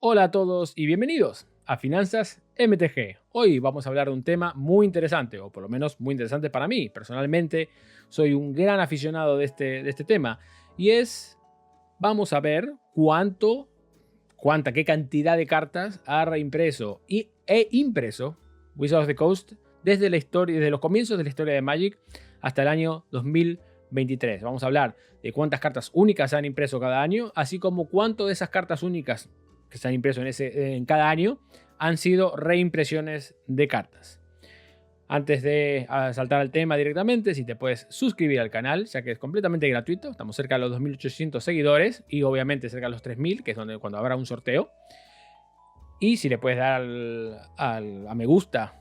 Hola a todos y bienvenidos a Finanzas MTG. Hoy vamos a hablar de un tema muy interesante, o por lo menos muy interesante para mí. Personalmente soy un gran aficionado de este tema y vamos a ver qué cantidad de cartas ha reimpreso e impreso Wizards of the Coast desde los comienzos de la historia de Magic hasta el año 2023. Vamos a hablar de cuántas cartas únicas se han impreso cada año, así como cuánto de esas cartas únicas que se han impreso en cada año han sido reimpresiones de cartas. Antes de saltar al tema directamente, si te puedes suscribir al canal, ya que es completamente gratuito. Estamos cerca de los 2.800 seguidores y obviamente cerca de los 3.000, que es cuando habrá un sorteo. Y si le puedes dar a me gusta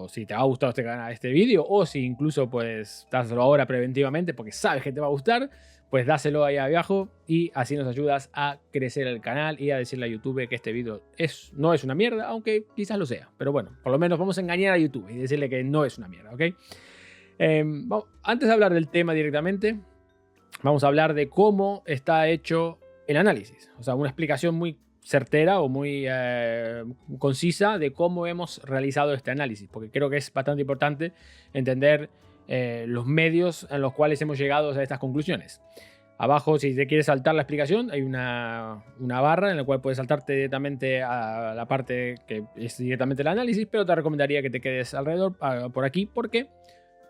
si te ha gustado este vídeo, o si incluso pues dáselo ahora preventivamente porque sabes que te va a gustar, pues dáselo ahí abajo y así nos ayudas a crecer el canal y a decirle a YouTube que este vídeo no es una mierda, aunque quizás lo sea. Pero bueno, por lo menos vamos a engañar a YouTube y decirle que no es una mierda, ¿ok? Antes de hablar del tema directamente, vamos a hablar de cómo está hecho el análisis. O sea, una explicación muy certera o muy concisa de cómo hemos realizado este análisis, porque creo que es bastante importante entender los medios en los cuales hemos llegado a estas conclusiones. Abajo, si te quieres saltar la explicación, hay una barra en la cual puedes saltarte directamente a la parte que es directamente el análisis, pero te recomendaría que te quedes alrededor por aquí porque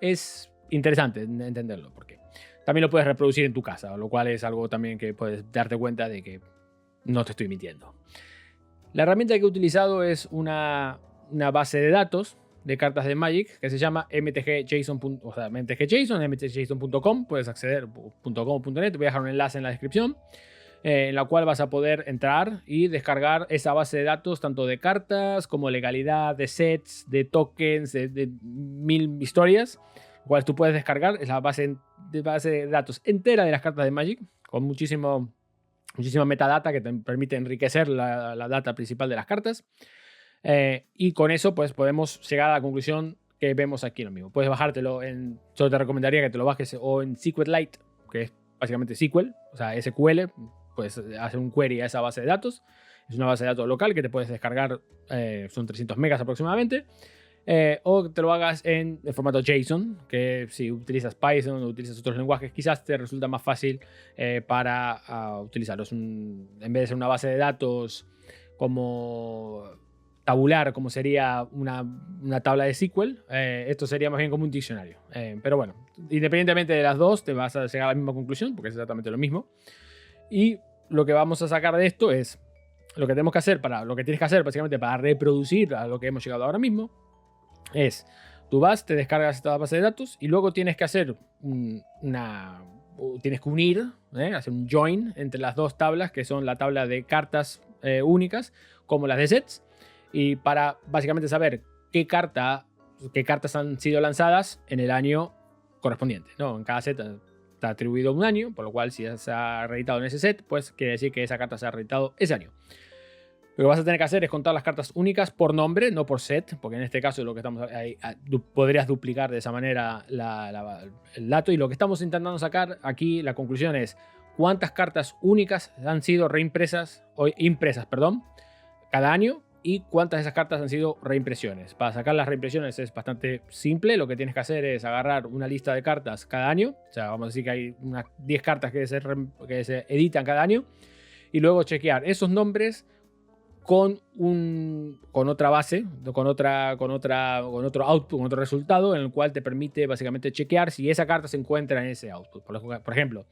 es interesante entenderlo. Porque también lo puedes reproducir en tu casa, lo cual es algo también que puedes darte cuenta de que no te estoy mintiendo. La herramienta que he utilizado es una base de datos de cartas de Magic que se llama mtgJSON, o sea, mtgJSON.com. Puedes acceder .com.net. Te voy a dejar un enlace en la descripción, en la cual vas a poder entrar y descargar esa base de datos, tanto de cartas como legalidad, de sets, de tokens, de mil historias, cual tú puedes descargar. Es la base de datos entera de las cartas de Magic, con muchísima metadata que te permite enriquecer la data principal de las cartas. Y con eso pues podemos llegar a la conclusión que vemos aquí lo mismo. Puedes bajártelo solo te recomendaría que te lo bajes o en SQLite, que es básicamente SQL, o sea, SQL. Puedes hacer un query a esa base de datos. Es una base de datos local que te puedes descargar, son 300 megas aproximadamente. O te lo hagas en formato JSON, que si utilizas Python o utilizas otros lenguajes, quizás te resulta más fácil para utilizarlos. En vez de ser una base de datos como tabular, como sería una tabla de SQL, esto sería más bien como un diccionario. Pero bueno, independientemente de las dos, te vas a llegar a la misma conclusión, porque es exactamente lo mismo. Y lo que vamos a sacar de esto es lo que tienes que hacer básicamente para reproducir a lo que hemos llegado ahora mismo. Tú te descargas esta base de datos y luego tienes que hacer tienes que unir, hacer un join entre las dos tablas, que son la tabla de cartas únicas como las de sets, y para básicamente saber qué cartas han sido lanzadas en el año correspondiente, ¿no? En cada set está atribuido un año, por lo cual si se ha reeditado en ese set, pues quiere decir que esa carta se ha reeditado ese año. Lo que vas a tener que hacer es contar las cartas únicas por nombre, no por set, porque en este caso lo que estamos ahí, podrías duplicar de esa manera el dato. Y lo que estamos intentando sacar aquí, la conclusión es cuántas cartas únicas han sido impresas cada año y cuántas de esas cartas han sido reimpresiones. Para sacar las reimpresiones es bastante simple. Lo que tienes que hacer es agarrar una lista de cartas cada año. O sea, vamos a decir que hay unas 10 cartas que se editan cada año. Y luego chequear esos nombres con otra base, con otro output, con otro resultado, en el cual te permite básicamente chequear si esa carta se encuentra en ese output. Por ejemplo,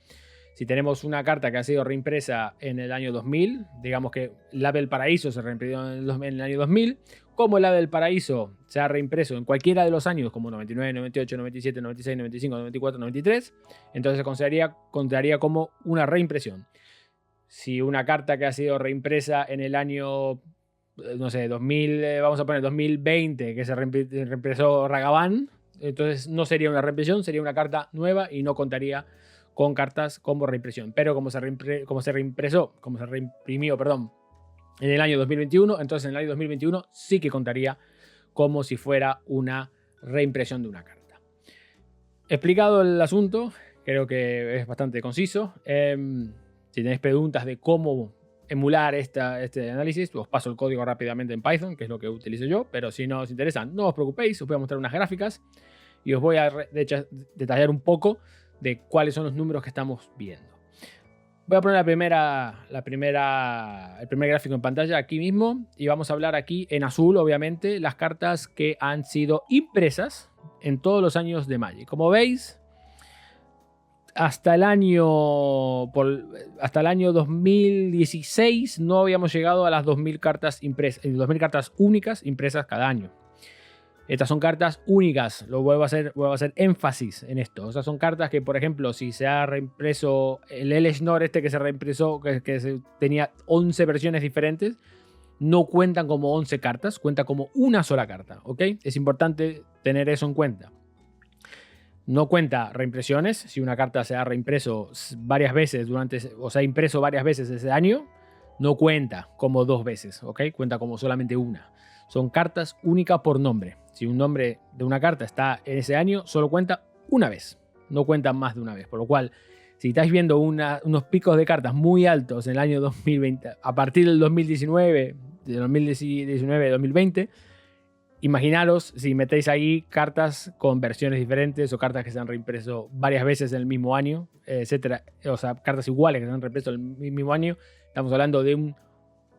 si tenemos una carta que ha sido reimpresa en el año 2000, digamos que el Ave del Paraíso se reimprimió en el año 2000, como el Ave del Paraíso se ha reimpreso en cualquiera de los años, como 99, 98, 97, 96, 95, 94, 93, entonces se consideraría como una reimpresión. Si una carta que ha sido reimpresa en el año, no sé, 2000, vamos a poner 2020, que se reimpresó Ragavan, entonces no sería una reimpresión, sería una carta nueva y no contaría con cartas como reimpresión. Pero como se reimprimió, en el año 2021, entonces en el año 2021 sí que contaría como si fuera una reimpresión de una carta. Explicado el asunto, creo que es bastante conciso. Si tenéis preguntas de cómo emular este análisis, os paso el código rápidamente en Python, que es lo que utilizo yo, pero si no os interesa, no os preocupéis, os voy a mostrar unas gráficas y os voy a detallar un poco de cuáles son los números que estamos viendo. Voy a poner el primer gráfico en pantalla aquí mismo y vamos a hablar aquí en azul, obviamente, las cartas que han sido impresas en todos los años de Magic. Como veis, hasta el año 2016 no habíamos llegado a las 2000 cartas impresas, 2000 cartas únicas impresas cada año. Estas son cartas únicas, vuelvo a hacer énfasis en esto. Estas son cartas que, por ejemplo, si se ha reimpreso el L-Schnorr que se reimpresó, tenía 11 versiones diferentes, no cuentan como 11 cartas, cuenta como una sola carta, ¿ok? Es importante tener eso en cuenta. No cuenta reimpresiones. Si una carta se ha reimpreso varias veces o se ha impreso varias veces ese año, no cuenta como 2 veces, ¿ok? Cuenta como solamente una. Son cartas únicas por nombre. Si un nombre de una carta está en ese año, solo cuenta una vez. No cuenta más de una vez. Por lo cual, si estáis viendo unos picos de cartas muy altos en el año 2020, a partir del 2019, de 2019-2020, imaginaros si metéis ahí cartas con versiones diferentes o cartas que se han reimpreso varias veces en el mismo año, etcétera. O sea, cartas iguales que se han reimpreso en el mismo año. Estamos hablando de un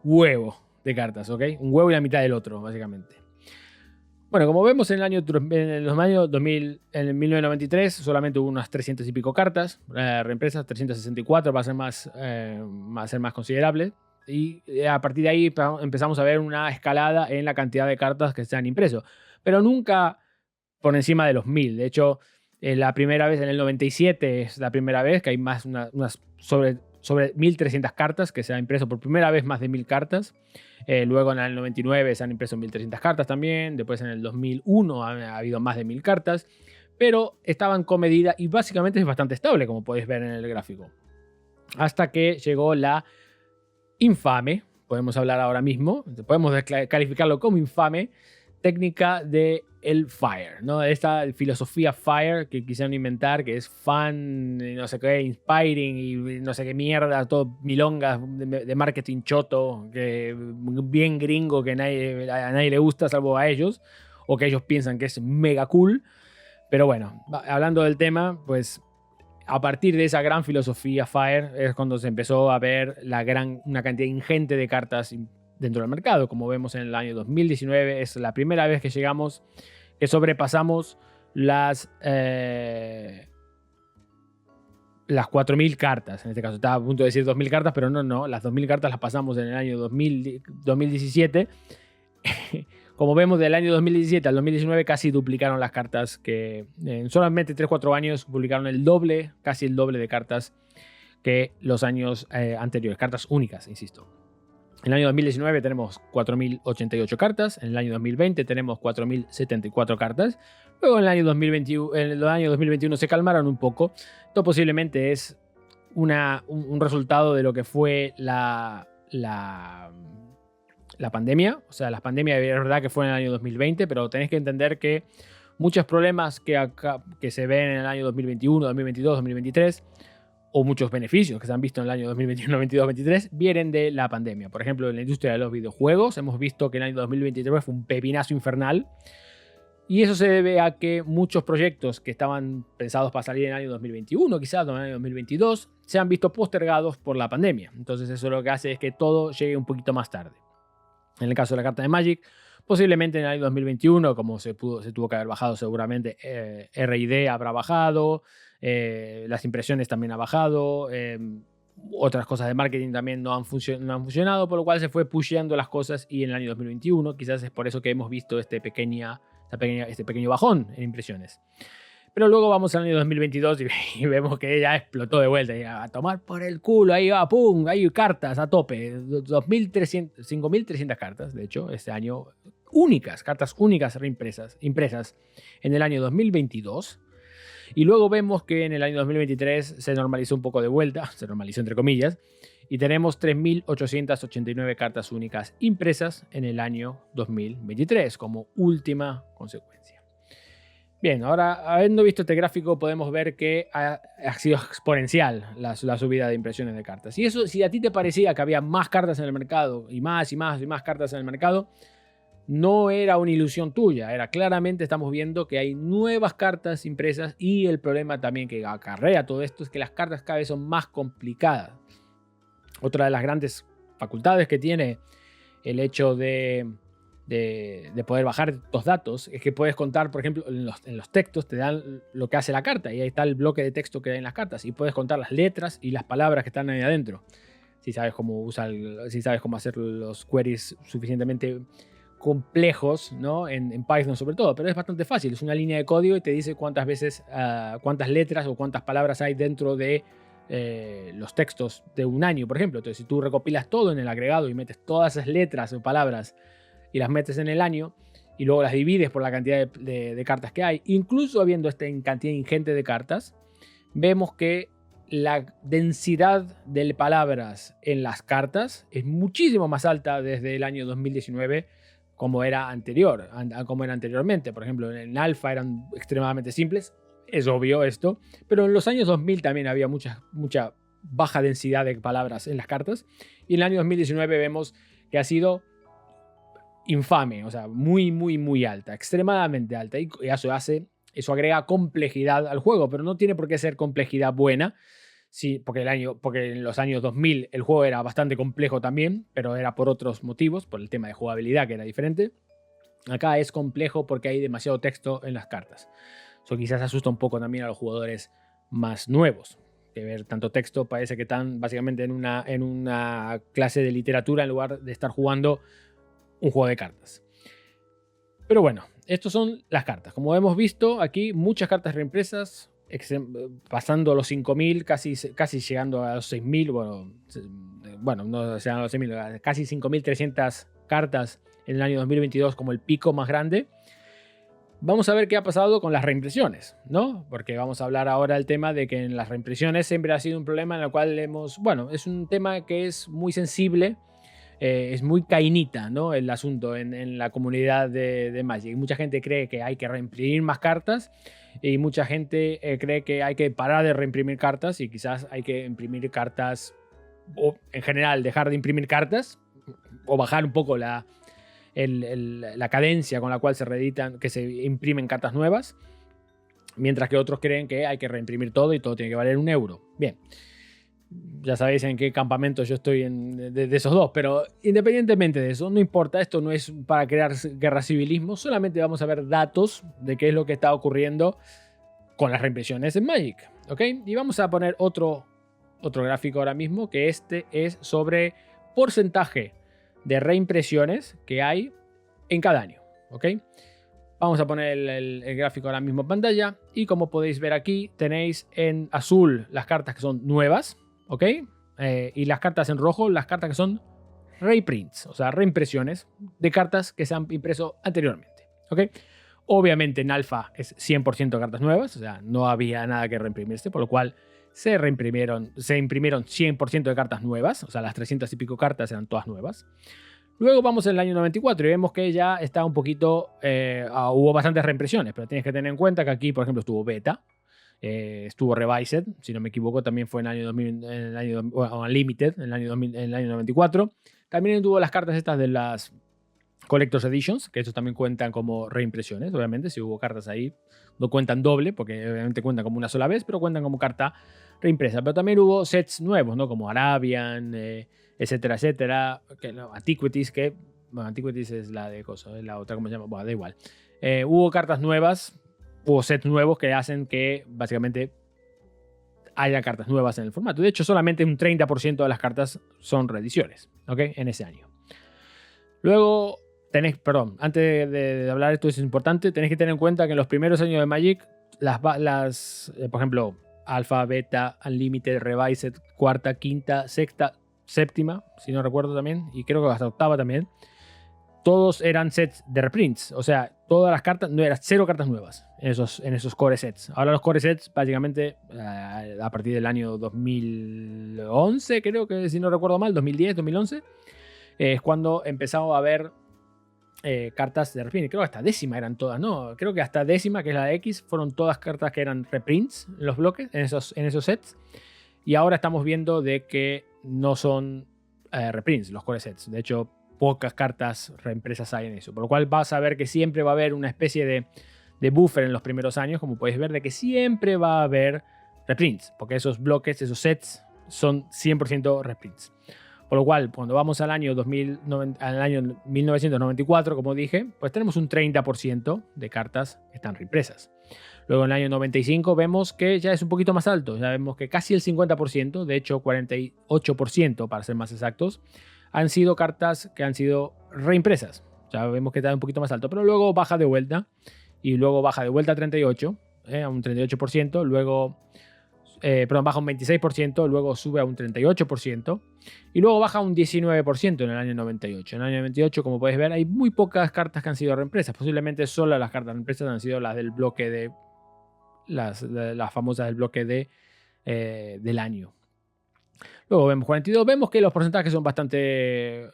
huevo de cartas, ¿ok? Un huevo y la mitad del otro, básicamente. Bueno, como vemos en el 1993 solamente hubo unas 300 y pico cartas reimpresas, 364 va a ser más considerable. Y a partir de ahí empezamos a ver una escalada en la cantidad de cartas que se han impreso. Pero nunca por encima de los 1000. De hecho, la primera vez, en el 97, es la primera vez que hay más sobre 1300 cartas que se han impreso por primera vez más de 1000 cartas. Luego en el 99 se han impreso 1300 cartas también. Después en el 2001 ha habido más de 1000 cartas. Pero estaban con medida y básicamente es bastante estable, como podéis ver en el gráfico. Hasta que llegó la infame, podemos hablar ahora mismo, podemos calificarlo como infame, técnica de el Fire, ¿no? Esta filosofía Fire que quisieron inventar, que es fun, no sé qué, inspiring y no sé qué mierda, todo milongas de marketing choto, que bien gringo, que a nadie le gusta salvo a ellos, o que ellos piensan que es mega cool. Pero bueno, hablando del tema, pues a partir de esa gran filosofía Fire es cuando se empezó a ver una cantidad ingente de cartas dentro del mercado. Como vemos en el año 2019 es la primera vez que sobrepasamos las 4000 cartas. En este caso estaba a punto de decir 2000 cartas, pero no, las 2000 cartas las pasamos en el año 2017. Como vemos, del año 2017 al 2019 casi duplicaron las cartas, que en solamente 3-4 años publicaron casi el doble de cartas que los años anteriores, cartas únicas, insisto. En el año 2019 tenemos 4088 cartas, en el año 2020 tenemos 4074 cartas, luego en el año 2021 se calmaron un poco. Esto posiblemente es un resultado de lo que fue la pandemia. O sea, la pandemia es verdad que fue en el año 2020, pero tenéis que entender que muchos problemas que se ven en el año 2021, 2022, 2023, o muchos beneficios que se han visto en el año 2021, 2022, 2023, vienen de la pandemia. Por ejemplo, en la industria de los videojuegos hemos visto que el año 2023 fue un pepinazo infernal. Y eso se debe a que muchos proyectos que estaban pensados para salir en el año 2021, quizás en el año 2022, se han visto postergados por la pandemia. Entonces eso lo que hace es que todo llegue un poquito más tarde. En el caso de la carta de Magic, posiblemente en el año 2021, como se tuvo que haber bajado seguramente, R&D habrá bajado, las impresiones también ha bajado, otras cosas de marketing también no han funcionado, por lo cual se fue pusheando las cosas y en el año 2021 quizás es por eso que hemos visto este pequeño bajón en impresiones. Pero luego vamos al año 2022 y vemos que ya explotó de vuelta. Y a tomar por el culo, ahí va, pum, hay cartas a tope. 5.300 cartas, de hecho, este año. Cartas únicas impresas en el año 2022. Y luego vemos que en el año 2023 se normalizó un poco de vuelta, se normalizó entre comillas, y tenemos 3.889 cartas únicas impresas en el año 2023 como última consecuencia. Bien, ahora habiendo visto este gráfico podemos ver que ha sido exponencial la subida de impresiones de cartas. Y eso, si a ti te parecía que había más cartas en el mercado y más y más y más cartas en el mercado, no era una ilusión tuya, era claramente estamos viendo que hay nuevas cartas impresas y el problema también que acarrea todo esto es que las cartas cada vez son más complicadas. Otra de las grandes facultades que tiene el hecho de poder bajar estos datos es que puedes contar, por ejemplo, en los textos te dan lo que hace la carta y ahí está el bloque de texto que hay en las cartas y puedes contar las letras y las palabras que están ahí adentro. Si sabes cómo si sabes cómo hacer los queries suficientemente complejos, ¿no? En Python sobre todo, pero es bastante fácil. Es una línea de código y te dice cuántas veces, cuántas letras o cuántas palabras hay dentro de los textos de un año, por ejemplo. Entonces, si tú recopilas todo en el agregado y metes todas esas letras o palabras y las metes en el año y luego las divides por la cantidad de cartas que hay, incluso habiendo esta cantidad ingente de cartas, vemos que la densidad de palabras en las cartas es muchísimo más alta desde el año 2019 como era anteriormente. Por ejemplo, en alfa eran extremadamente simples, es obvio esto, pero en los años 2000 también había mucha baja densidad de palabras en las cartas y en el año 2019 vemos que ha sido infame, o sea, muy alta, extremadamente alta, y eso agrega complejidad al juego, pero no tiene por qué ser complejidad buena, sí, porque en los años 2000 el juego era bastante complejo también, pero era por otros motivos, por el tema de jugabilidad que era diferente. Acá es complejo porque hay demasiado texto en las cartas. Eso quizás asusta un poco también a los jugadores más nuevos, que ver tanto texto parece que están básicamente en una clase de literatura en lugar de estar jugando un juego de cartas. Pero bueno, estas son las cartas. Como hemos visto aquí, muchas cartas reimpresas, pasando los 5.000, casi llegando a los 6.000. Bueno, no llegan a los 6.000, casi 5.300 cartas en el año 2022 como el pico más grande. Vamos a ver qué ha pasado con las reimpresiones, ¿no? Porque vamos a hablar ahora del tema de que en las reimpresiones siempre ha sido un problema en el cual es un tema que es muy sensible. Es muy cainita, ¿no? El asunto en la comunidad de Magic. Mucha gente cree que hay que reimprimir más cartas y mucha gente cree que hay que parar de reimprimir cartas y quizás hay que imprimir cartas o en general dejar de imprimir cartas o bajar un poco la cadencia con la cual se imprimen cartas nuevas, mientras que otros creen que hay que reimprimir todo y todo tiene que valer €1. Bien. Ya sabéis en qué campamento yo estoy de esos dos, pero independientemente de eso, no importa, esto no es para crear guerra civilismo, solamente vamos a ver datos de qué es lo que está ocurriendo con las reimpresiones en Magic, ¿ok? Y vamos a poner otro gráfico ahora mismo, que este es sobre porcentaje de reimpresiones que hay en cada año, ¿ok? Vamos a poner el gráfico ahora mismo en pantalla y como podéis ver aquí, tenéis en azul las cartas que son nuevas, ¿ok? Y las cartas en rojo, las cartas que son reprints, o sea, reimpresiones de cartas que se han impreso anteriormente, ¿ok? Obviamente en alfa es 100% cartas nuevas, o sea, no había nada que reimprimirse, por lo cual se imprimieron 100% de cartas nuevas, o sea, las 300 y pico cartas eran todas nuevas. Luego vamos al año 94 y vemos que ya está un poquito, hubo bastantes reimpresiones, pero tienes que tener en cuenta que aquí, por ejemplo, estuvo Beta, estuvo Revised, si no me equivoco, también fue en el año 2000, Unlimited, en el año 94. También tuvo las cartas estas de las Collector's Editions, que estos también cuentan como reimpresiones, obviamente, si hubo cartas ahí, no cuentan doble, porque obviamente cuentan como una sola vez, pero cuentan como carta reimpresa. Pero también hubo sets nuevos, ¿no? Como Arabian, etcétera, etcétera. Antiquities, Antiquities es la de cosas, es la otra, ¿cómo se llama? Bueno, da igual. Hubo cartas nuevas, hubo sets nuevos que hacen que básicamente haya cartas nuevas en el formato. De hecho, solamente un 30% de las cartas son reediciones, ¿ok? En ese año. Luego antes de hablar de esto es importante, tenéis que tener en cuenta que en los primeros años de Magic, por ejemplo, Alpha, Beta, Unlimited, Revised, cuarta, quinta, sexta, séptima, si no recuerdo también, y creo que hasta octava también, todos eran sets de reprints, o sea, todas las cartas, no eran 0 cartas nuevas en esos core sets. Ahora los core sets, básicamente, a partir del año 2011, creo que si no recuerdo mal, 2010, 2011, es cuando empezamos a ver cartas de reprint. Creo que hasta décima eran todas, ¿no? Creo que hasta décima, que es la de X, fueron todas cartas que eran reprints en los bloques, en esos sets. Y ahora estamos viendo de que no son reprints los core sets. De hecho, pocas cartas reimpresas hay en eso. Por lo cual vas a ver que siempre va a haber una especie de buffer en los primeros años, como podéis ver, de que siempre va a haber reprints. Porque esos bloques, esos sets, son 100% reprints. Por lo cual, cuando vamos al año 1994, como dije, pues tenemos un 30% de cartas que están reimpresas. Luego en el año 95 vemos que ya es un poquito más alto. Ya vemos que casi el 50%, de hecho 48% para ser más exactos, han sido cartas que han sido reimpresas. Ya vemos que está un poquito más alto, pero luego baja de vuelta. Y luego baja de vuelta a 38, a un 38%. Luego... baja un 26%, luego sube a un 38% y luego baja un 19% en el año 98. En el año 98, como podéis ver, hay muy pocas cartas que han sido reimpresas. Posiblemente solo las cartas reimpresas han sido las del bloque de... Las famosas del bloque del año. Luego vemos 42. Vemos que los porcentajes son bastante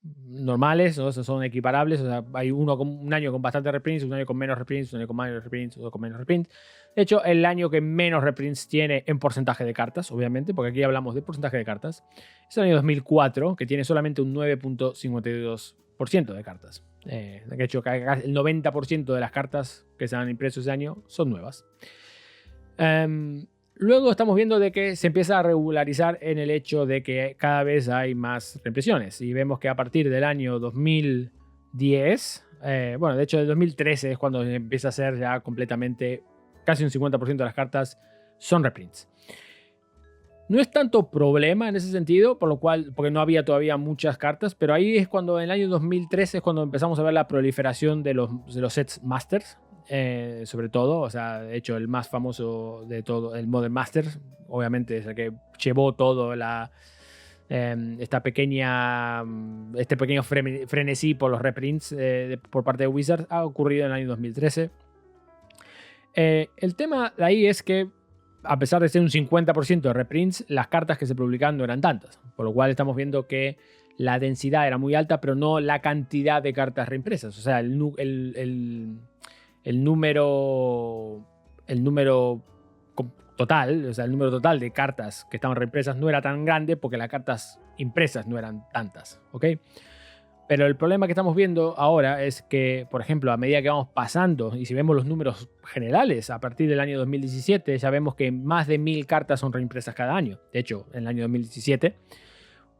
normales, ¿no? Son equiparables. O sea, hay un año con bastante reprints, un año con menos reprints, un año con más reprints, otro con menos reprints. De hecho, el año que menos reprints tiene en porcentaje de cartas, obviamente, porque aquí hablamos de porcentaje de cartas, es el año 2004, que tiene solamente un 9.52% de cartas. De hecho, el 90% de las cartas que se han impreso ese año son nuevas. Luego estamos viendo de que se empieza a regularizar en el hecho de que cada vez hay más reimpresiones. Y vemos que a partir del año 2010, bueno, de hecho del 2013 es cuando empieza a ser ya completamente, casi un 50% de las cartas son reprints. No es tanto problema en ese sentido, porque no había todavía muchas cartas, pero ahí es cuando en el año 2013 es cuando empezamos a ver la proliferación de los sets Masters. Sobre todo, o sea, de hecho el más famoso de todo, el Modern Masters, obviamente es el que llevó todo este pequeño frenesí por los reprints por parte de Wizards, ha ocurrido en el año 2013. El tema de ahí es que, a pesar de ser un 50% de reprints, las cartas que se publicaban no eran tantas, por lo cual estamos viendo que la densidad era muy alta, pero no la cantidad de cartas reimpresas. O sea, el número total, o sea, el número total de cartas que estaban reimpresas no era tan grande porque las cartas impresas no eran tantas, ¿ok? Pero el problema que estamos viendo ahora es que, por ejemplo, a medida que vamos pasando, y si vemos los números generales, a partir del año 2017 ya vemos que más de 1000 cartas son reimpresas cada año. De hecho, en el año 2017,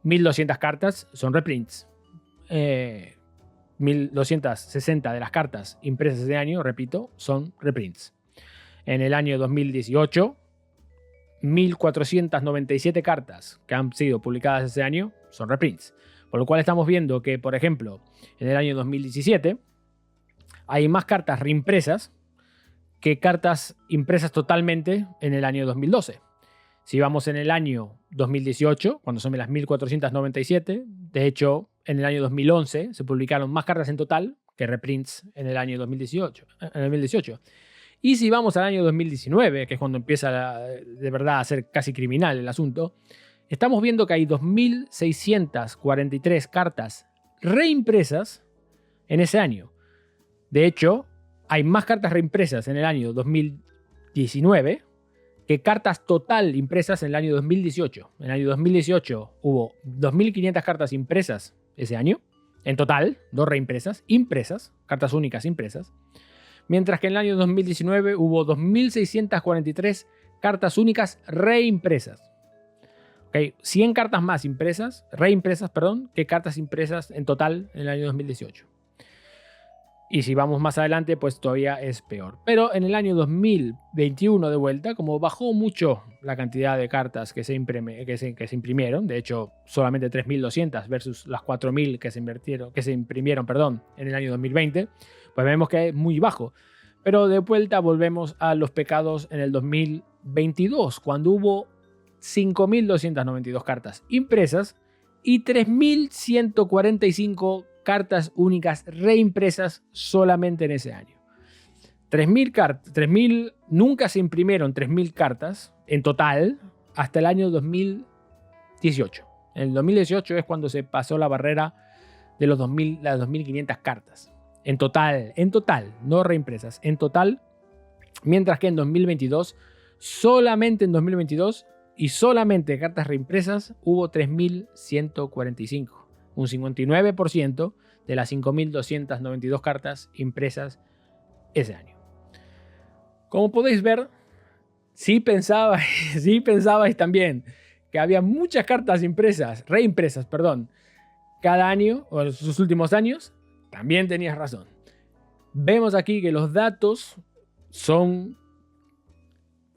1200 cartas son reprints. 1260 de las cartas impresas ese año, repito, son reprints. En el año 2018, 1497 cartas que han sido publicadas ese año son reprints. Por lo cual estamos viendo que, por ejemplo, en el año 2017 hay más cartas reimpresas que cartas impresas totalmente en el año 2012. Si vamos en el año 2018, cuando son las 1497, de hecho, en el año 2011 se publicaron más cartas en total que reprints en el año 2018. Y si vamos al año 2019, que es cuando empieza de verdad a ser casi criminal el asunto, estamos viendo que hay 2643 cartas reimpresas en ese año. De hecho, hay más cartas reimpresas en el año 2019 que cartas total impresas en el año 2018. En el año 2018 hubo 2500 cartas impresas ese año, en total, no reimpresas, impresas, cartas únicas impresas. Mientras que en el año 2019 hubo 2643 cartas únicas reimpresas. Okay, 100 cartas más reimpresas, que cartas impresas en total en el año 2018. Y si vamos más adelante, pues todavía es peor. Pero en el año 2021 de vuelta, como bajó mucho la cantidad de cartas que se imprimieron, de hecho solamente 3.200 versus las 4.000 que se imprimieron en el año 2020, pues vemos que es muy bajo. Pero de vuelta volvemos a los pecados en el 2022, cuando hubo 5.292 cartas impresas y 3.145 cartas únicas reimpresas solamente en ese año. 3.000 nunca se imprimieron 3.000 cartas en total hasta el año 2018. En el 2018 es cuando se pasó la barrera de las 2.500 cartas. En total, no reimpresas, en total. Mientras que en 2022, solamente en 2022 y solamente cartas reimpresas, hubo 3.145. Un 59% de las 5.292 cartas impresas ese año. Como podéis ver, sí pensabais también que había muchas cartas reimpresas, cada año, o en sus últimos años. También tenías razón. Vemos aquí que los datos son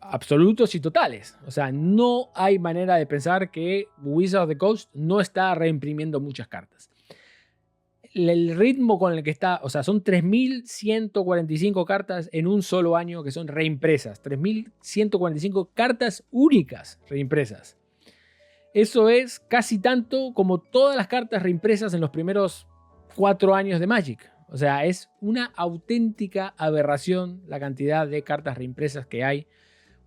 absolutos y totales. O sea, no hay manera de pensar que Wizards of the Coast no está reimprimiendo muchas cartas. El ritmo con el que está, o sea, son 3.145 cartas en un solo año que son reimpresas. 3.145 cartas únicas reimpresas. Eso es casi tanto como todas las cartas reimpresas en los primeros 4 años de Magic. O sea, es una auténtica aberración la cantidad de cartas reimpresas que hay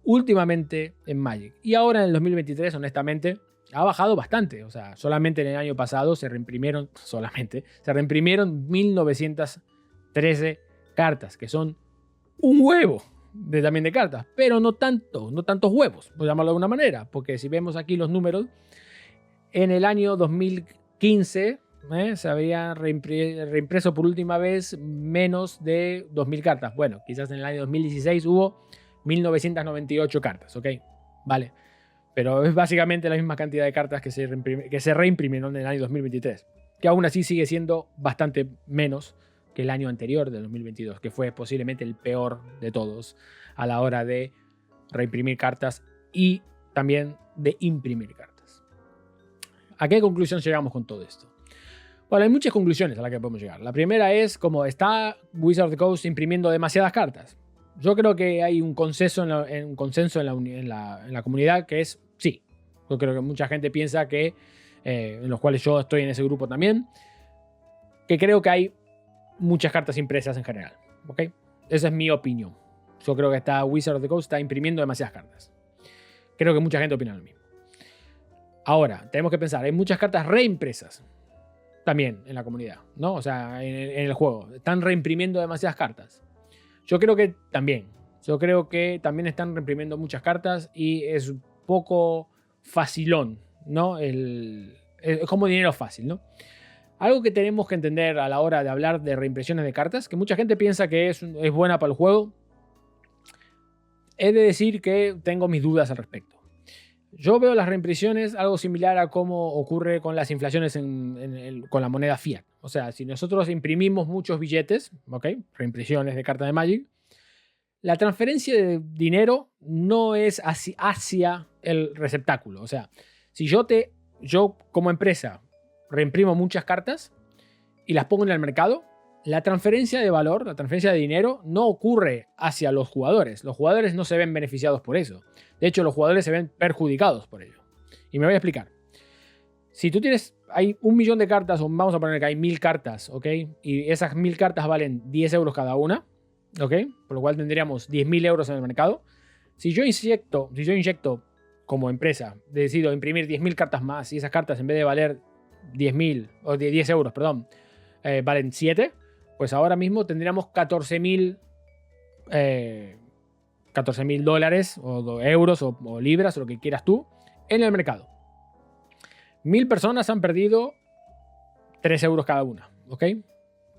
últimamente en Magic. Y ahora en el 2023, honestamente, ha bajado bastante. O sea, solamente en el año pasado se reimprimieron 1.913 cartas, que son un huevo también de cartas. Pero no tantos huevos, por llamarlo de alguna manera. Porque si vemos aquí los números, en el año 2015... se había reimpreso por última vez menos de 2.000 cartas. Bueno, quizás en el año 2016 hubo 1.998 cartas, ¿ok? Vale. Pero es básicamente la misma cantidad de cartas que se reimprimieron en el año 2023. Que aún así sigue siendo bastante menos que el año anterior, del 2022, que fue posiblemente el peor de todos a la hora de reimprimir cartas y también de imprimir cartas. ¿A qué conclusión llegamos con todo esto? Bueno, hay muchas conclusiones a las que podemos llegar. La primera es como está Wizards of the Coast imprimiendo demasiadas cartas. Yo creo que hay un consenso en la comunidad que es sí. Yo creo que mucha gente piensa que, en los cuales yo estoy en ese grupo también, que creo que hay muchas cartas impresas en general. ¿Ok? Esa es mi opinión. Yo creo que Wizards of the Coast está imprimiendo demasiadas cartas. Creo que mucha gente opina lo mismo. Ahora, tenemos que pensar, hay muchas cartas reimpresas también en la comunidad, ¿no? O sea, en el juego. Están reimprimiendo demasiadas cartas. Yo creo que también están reimprimiendo muchas cartas y es un poco facilón, ¿no? Es como dinero fácil, ¿no? Algo que tenemos que entender a la hora de hablar de reimpresiones de cartas, que mucha gente piensa que es buena para el juego, he de decir que tengo mis dudas al respecto. Yo veo las reimpresiones algo similar a cómo ocurre con las inflaciones con la moneda fiat. O sea, si nosotros imprimimos muchos billetes, ¿ok? Reimpresiones de carta de Magic, la transferencia de dinero no es hacia el receptáculo. O sea, si yo como empresa reimprimo muchas cartas y las pongo en el mercado, la transferencia de valor, la transferencia de dinero no ocurre hacia los jugadores. Los jugadores no se ven beneficiados por eso. De hecho, los jugadores se ven perjudicados por ello. Y me voy a explicar. Si tú hay 1.000.000 de cartas, o vamos a poner que hay 1.000 cartas, ¿ok? Y esas 1.000 cartas valen 10 euros cada una, ¿ok? Por lo cual tendríamos 10.000 euros en el mercado. Si yo inyecto como empresa, decido imprimir 10.000 cartas más y esas cartas en vez de valer 10.000, o 10 euros, perdón, valen 7, pues ahora mismo tendríamos 14.000 dólares o euros o libras o lo que quieras tú en el mercado. 1.000 personas han perdido 3 euros cada una, ¿ok?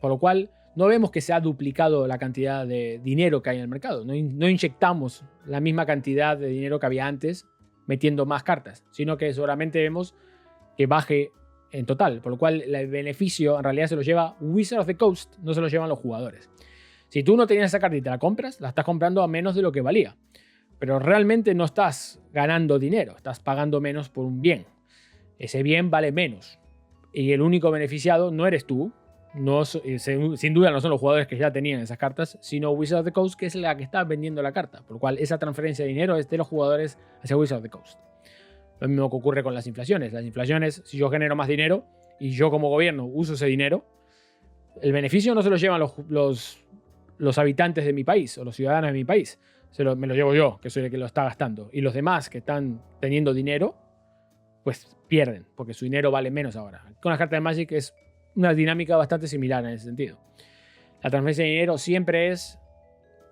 Por lo cual no vemos que se ha duplicado la cantidad de dinero que hay en el mercado. No inyectamos la misma cantidad de dinero que había antes metiendo más cartas, sino que solamente vemos que baje en total, por lo cual el beneficio en realidad se lo lleva Wizards of the Coast, no se lo llevan los jugadores. Si tú no tenías esa carta y te la compras, la estás comprando a menos de lo que valía, pero realmente no estás ganando dinero, estás pagando menos por un bien. Ese bien vale menos y el único beneficiado no eres tú, sin duda no son los jugadores que ya tenían esas cartas, sino Wizards of the Coast, que es la que está vendiendo la carta, por lo cual esa transferencia de dinero es de los jugadores hacia Wizards of the Coast. Lo mismo que ocurre con las inflaciones. Las inflaciones, si yo genero más dinero y yo como gobierno uso ese dinero, el beneficio no se lo llevan los habitantes de mi país o los ciudadanos de mi país. Me lo llevo yo, que soy el que lo está gastando. Y los demás que están teniendo dinero, pues pierden, porque su dinero vale menos ahora. Con las cartas de Magic es una dinámica bastante similar en ese sentido. La transferencia de dinero siempre es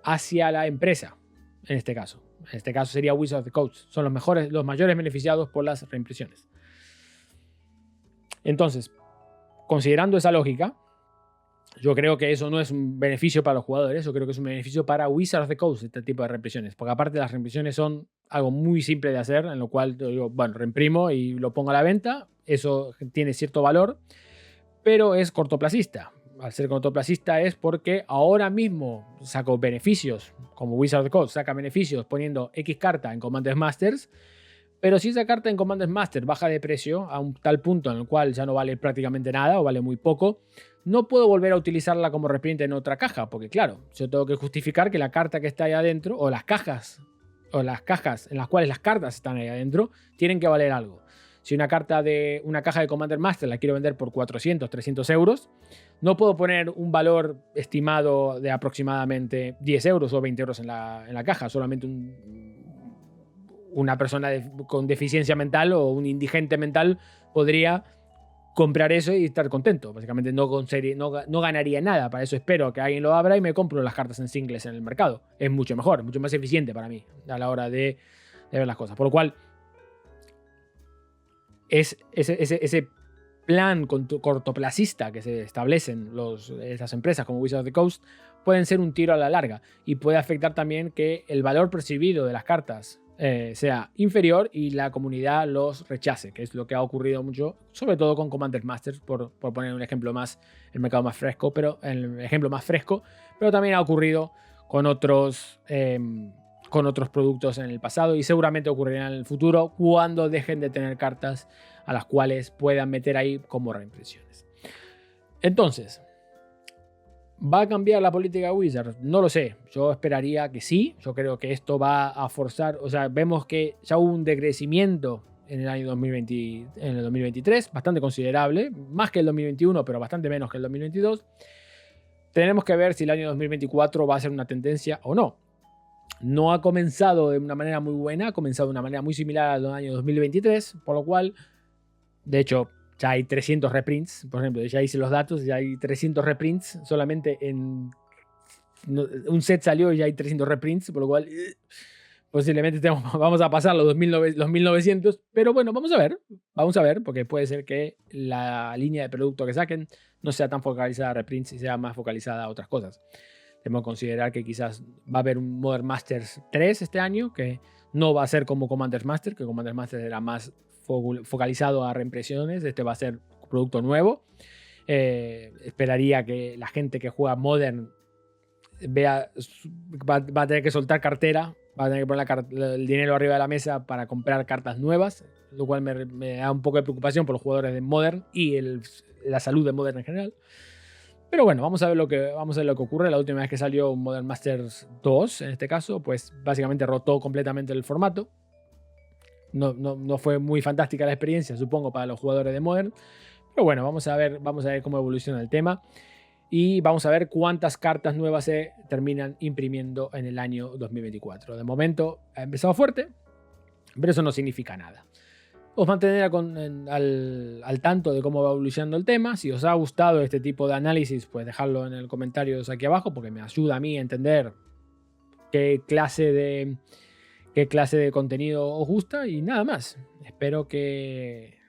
hacia la empresa, en este caso. En este caso sería Wizards of the Coast. Son los mayores beneficiados por las reimpresiones. Entonces, considerando esa lógica, yo creo que eso no es un beneficio para los jugadores, yo creo que es un beneficio para Wizards of the Coast, este tipo de reimpresiones. Porque aparte las reimpresiones son algo muy simple de hacer, en lo cual yo, bueno, reimprimo y lo pongo a la venta. Eso tiene cierto valor, pero es cortoplacista. Al ser cortoplacista es porque ahora mismo saco beneficios, como Wizards of the Coast saca beneficios poniendo X carta en Commander Masters, pero si esa carta en Commander Masters baja de precio a un tal punto en el cual ya no vale prácticamente nada o vale muy poco, no puedo volver a utilizarla como reprint en otra caja, porque claro, yo tengo que justificar que la carta que está ahí adentro, o las cajas en las cuales las cartas están ahí adentro, tienen que valer algo. Si una carta de una caja de Commander Master la quiero vender por 400, 300 euros, no puedo poner un valor estimado de aproximadamente 10 euros o 20 euros en la caja. Solamente una persona con deficiencia mental o un indigente mental podría comprar eso y estar contento. Básicamente no ganaría nada. Para eso espero que alguien lo abra y me compro las cartas en singles en el mercado. Es mucho mejor, mucho más eficiente para mí a la hora de ver las cosas. Por lo cual, es ese plan cortoplacista que se establecen esas empresas como Wizards of the Coast pueden ser un tiro a la larga y puede afectar también que el valor percibido de las cartas sea inferior y la comunidad los rechace, que es lo que ha ocurrido mucho, sobre todo con Commander Masters, por poner un ejemplo más, el mercado más fresco, pero el ejemplo más fresco, pero también ha ocurrido con otros productos en el pasado y seguramente ocurrirá en el futuro cuando dejen de tener cartas a las cuales puedan meter ahí como reimpresiones. Entonces, ¿va a cambiar la política de Wizards? No lo sé. Yo esperaría que sí. Yo creo que esto va a forzar. O sea, vemos que ya hubo un decrecimiento en el año 2020, en el 2023, bastante considerable. Más que el 2021, pero bastante menos que el 2022. Tenemos que ver si el año 2024 va a ser una tendencia o no. No ha comenzado de una manera muy buena, ha comenzado de una manera muy similar al año 2023, por lo cual, de hecho, ya hay 300 reprints, por ejemplo, ya hice los datos, ya hay 300 reprints, solamente en un set salió y ya hay 300 reprints, por lo cual posiblemente vamos a pasar los 1900, pero bueno, vamos a ver, porque puede ser que la línea de producto que saquen no sea tan focalizada a reprints y sea más focalizada a otras cosas. Tenemos que considerar que quizás va a haber un Modern Masters 3 este año, que no va a ser como Commander Masters, que Commander Masters era más focalizado a reimpresiones. Este va a ser producto nuevo. Esperaría que la gente que juega Modern va a tener que soltar cartera, va a tener que poner el dinero arriba de la mesa para comprar cartas nuevas, lo cual me da un poco de preocupación por los jugadores de Modern y la salud de Modern en general. Pero bueno, vamos a ver lo que ocurre. La última vez que salió Modern Masters 2, en este caso, pues básicamente rotó completamente el formato. No fue muy fantástica la experiencia, supongo, para los jugadores de Modern. Pero bueno, vamos a ver cómo evoluciona el tema. Y vamos a ver cuántas cartas nuevas se terminan imprimiendo en el año 2024. De momento ha empezado fuerte, pero eso no significa nada. Os mantendré al tanto de cómo va evolucionando el tema. Si os ha gustado este tipo de análisis, pues dejadlo en el comentarios aquí abajo, porque me ayuda a mí a entender qué clase de contenido os gusta. Y nada más. Espero que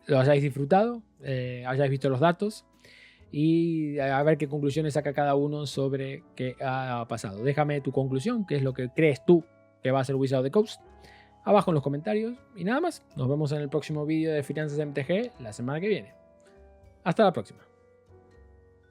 lo hayáis disfrutado, hayáis visto los datos y a ver qué conclusiones saca cada uno sobre qué ha pasado. Déjame tu conclusión, qué es lo que crees tú que va a ser Wizards of the Coast, abajo en los comentarios. Y nada más, nos vemos en el próximo vídeo de Finanzas MTG la semana que viene. Hasta la próxima.